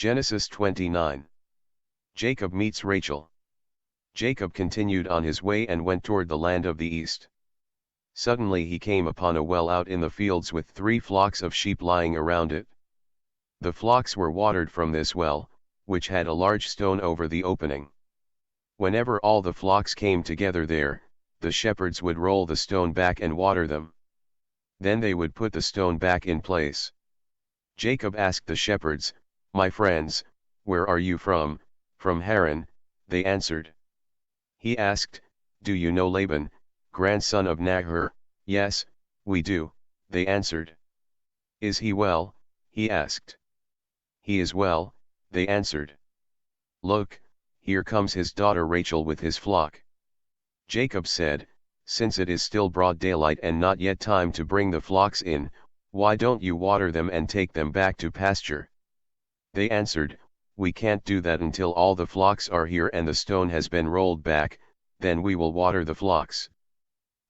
Genesis 29. Jacob meets Rachel. Jacob continued on his way and went toward the land of the east. Suddenly he came upon a well out in the fields with 3 flocks of sheep lying around it. The flocks were watered from this well, which had a large stone over the opening. Whenever all the flocks came together there, the shepherds would roll the stone back and water them. Then they would put the stone back in place. Jacob asked the shepherds, "My friends, where are you from?" "From Haran," they answered. He asked, "Do you know Laban, grandson of Nahor?" "Yes, we do," they answered. "Is he well?" he asked. "He is well," they answered. "Look, here comes his daughter Rachel with his flock." Jacob said, "Since it is still broad daylight and not yet time to bring the flocks in, why don't you water them and take them back to pasture?" They answered, "We can't do that until all the flocks are here and the stone has been rolled back, then we will water the flocks."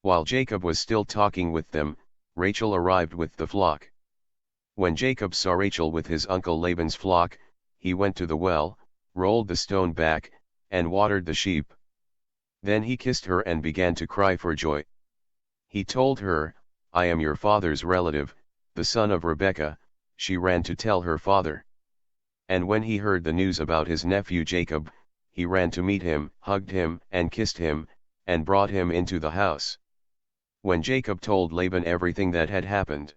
While Jacob was still talking with them, Rachel arrived with the flock. When Jacob saw Rachel with his uncle Laban's flock, he went to the well, rolled the stone back, and watered the sheep. Then he kissed her and began to cry for joy. He told her, "I am your father's relative, the son of Rebekah." She ran to tell her father. And when he heard the news about his nephew Jacob, he ran to meet him, hugged him, and kissed him, and brought him into the house. When Jacob told Laban everything that had happened,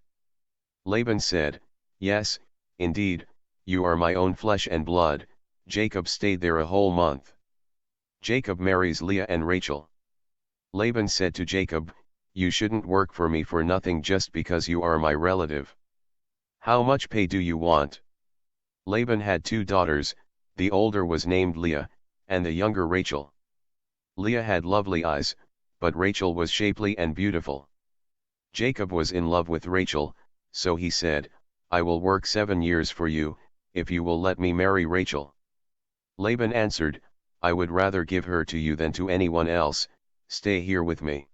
Laban said, "Yes, indeed, you are my own flesh and blood." Jacob stayed there a whole month. Jacob marries Leah and Rachel. Laban said to Jacob, "You shouldn't work for me for nothing just because you are my relative. How much pay do you want?" Laban had 2 daughters, the older was named Leah, and the younger Rachel. Leah had lovely eyes, but Rachel was shapely and beautiful. Jacob was in love with Rachel, so he said, "I will work 7 years for you, if you will let me marry Rachel." Laban answered, "I would rather give her to you than to anyone else. Stay here with me."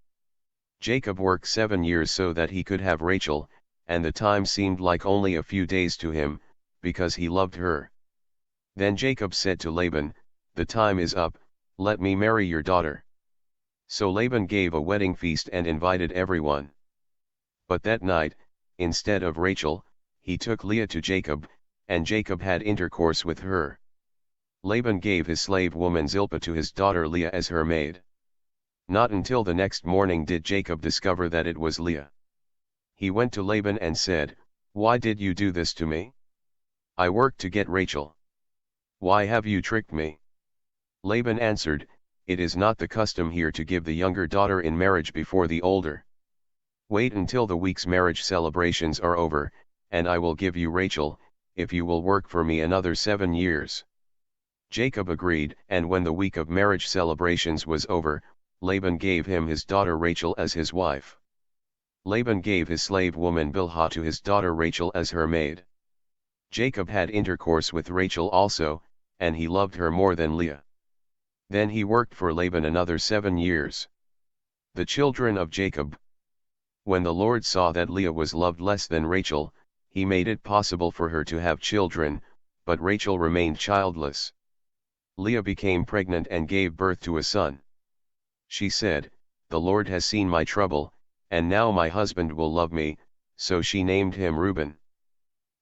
Jacob worked 7 years so that he could have Rachel, and the time seemed like only a few days to him, because he loved her. Then Jacob said to Laban, "The time is up, let me marry your daughter." So Laban gave a wedding feast and invited everyone. But that night, instead of Rachel, he took Leah to Jacob, and Jacob had intercourse with her. Laban gave his slave woman Zilpah to his daughter Leah as her maid. Not until the next morning did Jacob discover that it was Leah. He went to Laban and said, "Why did you do this to me? I worked to get Rachel. Why have you tricked me?" Laban answered, "It is not the custom here to give the younger daughter in marriage before the older. Wait until the week's marriage celebrations are over, and I will give you Rachel, if you will work for me another 7 years." Jacob agreed, and when the week of marriage celebrations was over, Laban gave him his daughter Rachel as his wife. Laban gave his slave woman Bilhah to his daughter Rachel as her maid. Jacob had intercourse with Rachel also, and he loved her more than Leah. Then he worked for Laban another 7 years. The children of Jacob. When the Lord saw that Leah was loved less than Rachel, he made it possible for her to have children, but Rachel remained childless. Leah became pregnant and gave birth to a son. She said, "The Lord has seen my trouble, and now my husband will love me," so she named him Reuben.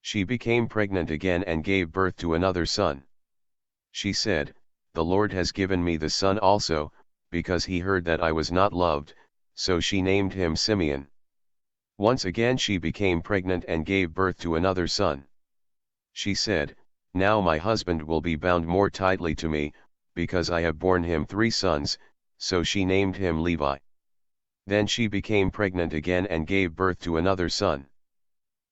She became pregnant again and gave birth to another son. She said, "The Lord has given me the son also," because he heard that I was not loved, so she named him Simeon. Once again she became pregnant and gave birth to another son. She said, "Now my husband will be bound more tightly to me, because I have borne him 3 sons, so she named him Levi. Then she became pregnant again and gave birth to another son.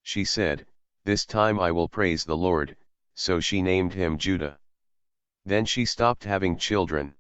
She said, "This time I will praise the Lord," so she named him Judah. Then she stopped having children.